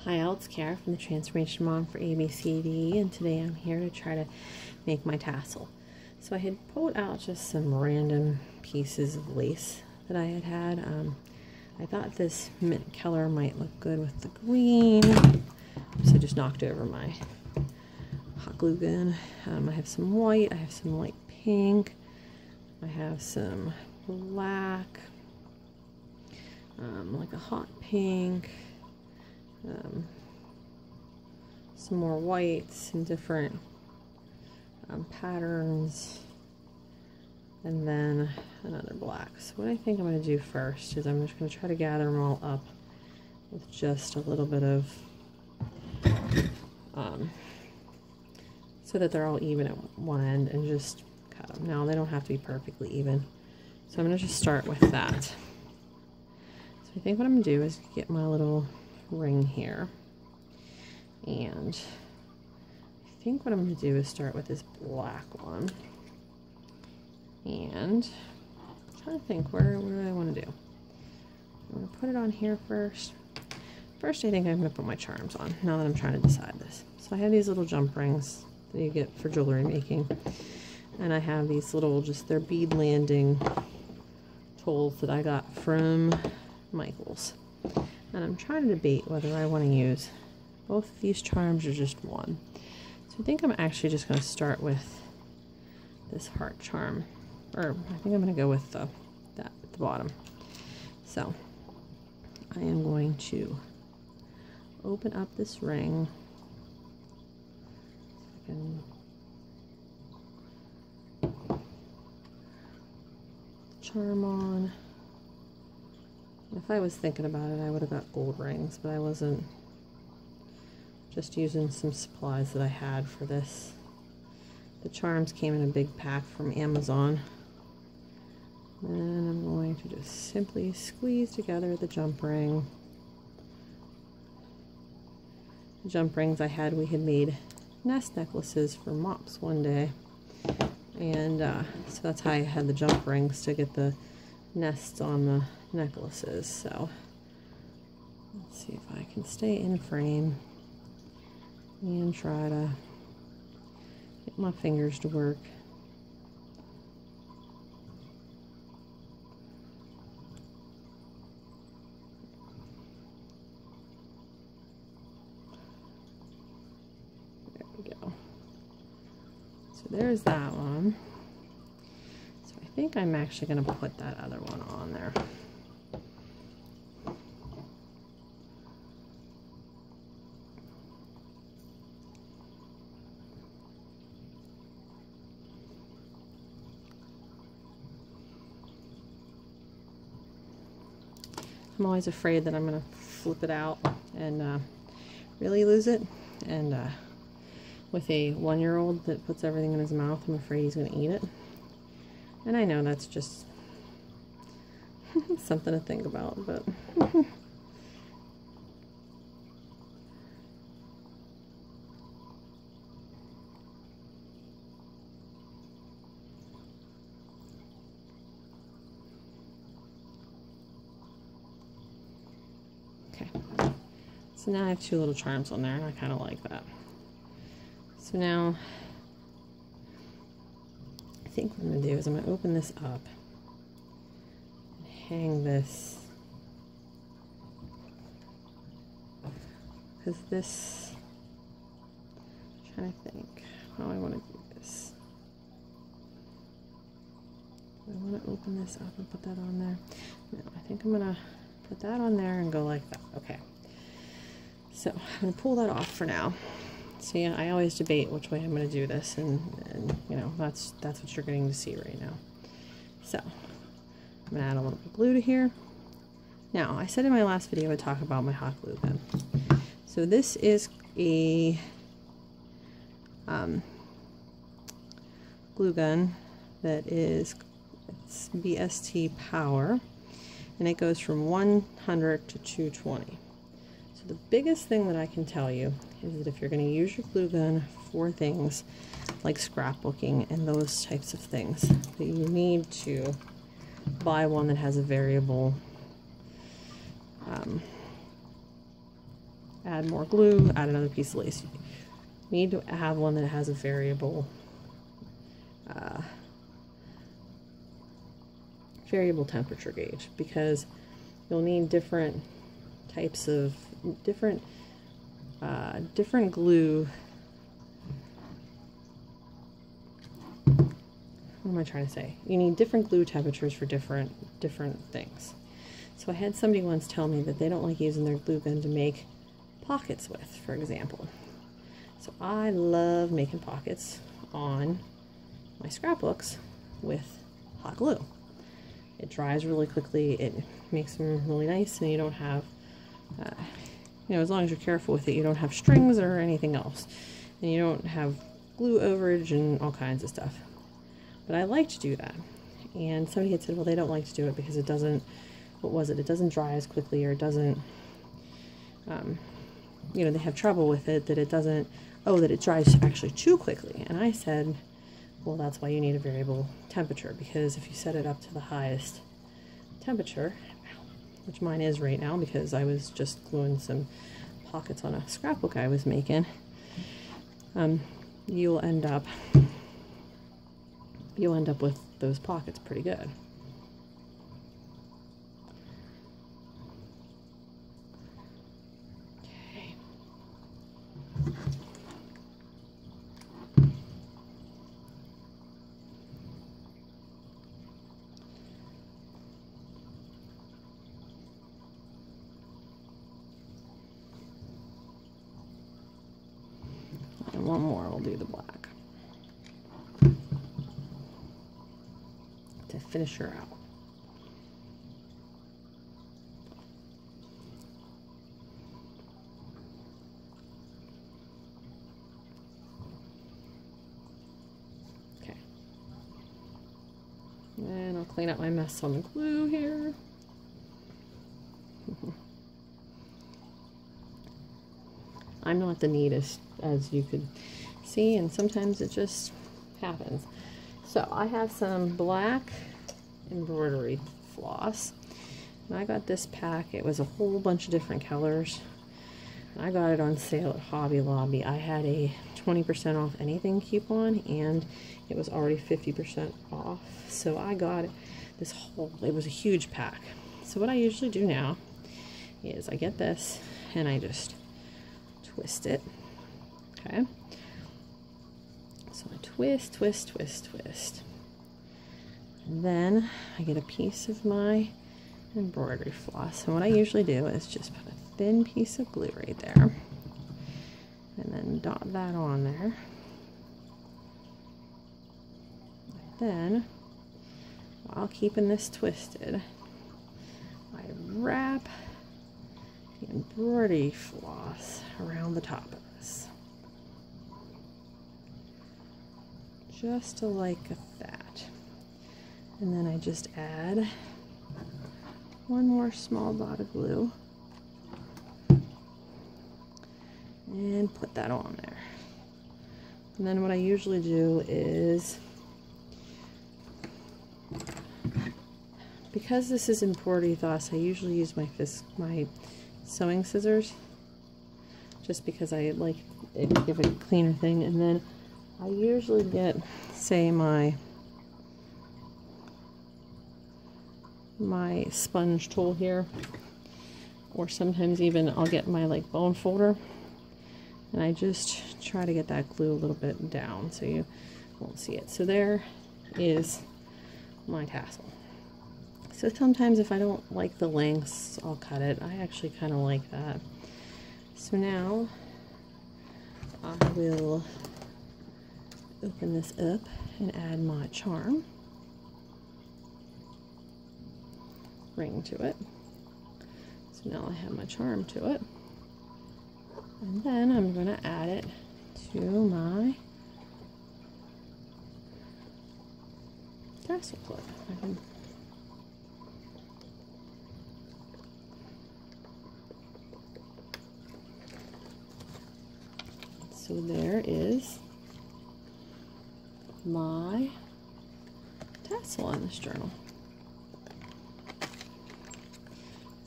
Hi, it's Kara from the Transformation Mom for ABCDE, and today I'm here to try to make my tassel. So I had pulled out just some random pieces of lace that I had. I thought this mint color might look good with the green, so I just knocked over my hot glue gun. I have some white, I have some light pink, I have some black, like a hot pink, some more whites, some different patterns, and then another black. So what I think I'm going to do first is I'm just going to try to gather them all up with just a little bit of, so that they're all even at one end, and just cut them. Now they don't have to be perfectly even, so I'm going to just start with that. So I think what I'm going to do is get my little ring here, and I think what I'm going to do is start with this black one, and I'm trying to think what do I want to do. I'm going to put it on here first. First I think I'm going to put my charms on, now that I'm trying to decide this. So I have these little jump rings that you get for jewelry making, and I have these little, just they're bead landing tools that I got from Michael's. And I'm trying to debate whether I want to use both of these charms or just one. So I think I'm actually just going to start with this heart charm. Or I think I'm going to go with that at the bottom. So I am going to open up this ring. Charm on. If I was thinking about it, I would have got gold rings, but I wasn't. Just using some supplies that I had for this. The charms came in a big pack from Amazon. And I'm going to just simply squeeze together the jump ring. The jump rings I had, we had made nest necklaces for mops one day. And so that's how I had the jump rings, to get the nests on the necklaces. So let's see if I can stay in frame and try to get my fingers to work. There we go. So there's that one. I think I'm actually going to put that other one on there. I'm always afraid that I'm going to flip it out and really lose it. And with a 1-year-old that puts everything in his mouth, I'm afraid he's going to eat it. And I know that's just something to think about, but okay. So now I have 2 little charms on there, and I kind of like that. So now I think what I'm going to do is I'm going to open this up and hang this, because this, I'm trying to think how I want to do this. Do I want to open this up and put that on there? No, I think I'm going to put that on there and go like that. Okay. So I'm going to pull that off for now. So yeah, I always debate which way I'm going to do this, and you know, that's what you're getting to see right now. So I'm going to add a little bit of glue to here. Now, I said in my last video I'd talk about my hot glue gun. So this is a glue gun that is, it's BST power, and it goes from 100 to 220. So the biggest thing that I can tell you is that if you're going to use your glue gun for things like scrapbooking and those types of things, that you need to buy one that has a variable add more glue, add another piece of lace. You need to have one that has a variable temperature gauge, because you'll need different types of different glue. What am I trying to say? You need different glue temperatures for different things. So I had somebody once tell me that they don't like using their glue gun to make pockets with, for example. So I love making pockets on my scrapbooks with hot glue. It dries really quickly, it makes them really nice, and you don't have, you know, as long as you're careful with it, you don't have strings or anything else. And you don't have glue overage and all kinds of stuff. But I like to do that. And somebody had said, well, they don't like to do it because it doesn't, what was it? It doesn't dry as quickly, or it doesn't, you know, they have trouble with it, that it doesn't, oh, that it dries actually too quickly. And I said, well, that's why you need a variable temperature, because if you set it up to the highest temperature, which mine is right now because I was just gluing some pockets on a scrapbook I was making, you'll end up with those pockets pretty good. Okay. And one more, we'll do the black to finish her out. Okay. And I'll clean up my mess on the glue here. I'm not the neatest, as you could see, and sometimes it just happens. So I have some black embroidery floss, and I got this pack. It was a whole bunch of different colors. I got it on sale at Hobby Lobby. I had a 20% off anything coupon, and it was already 50% off. So I got this whole, it was a huge pack. So what I usually do now is I get this and I just twist it. Okay. So I twist, twist, twist, twist. And then I get a piece of my embroidery floss. And what I usually do is just put a thin piece of glue right there. And then dot that on there. And then, while keeping this twisted, I wrap the embroidery floss around the top of this. Just like that. And then I just add one more small dot of glue and put that on there. And then what I usually do is, because this is embroidery floss, I usually use my sewing scissors, just because I like it to give it a cleaner thing. And then I usually get, say, my sponge tool here, or sometimes even I'll get my like bone folder, and I just try to get that glue a little bit down so you won't see it. So there is my tassel. So sometimes if I don't like the lengths, I'll cut it. I actually kind of like that. So now I will open this up and add my charm ring to it. So now I have my charm to it. And then I'm going to add it to my tassel clip. So there is my tassel on this journal.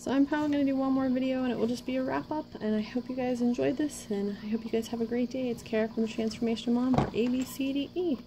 So I'm probably going to do one more video and it will just be a wrap up, and I hope you guys enjoyed this, and I hope you guys have a great day. It's Kara from the Transformation Mom for ABCDE.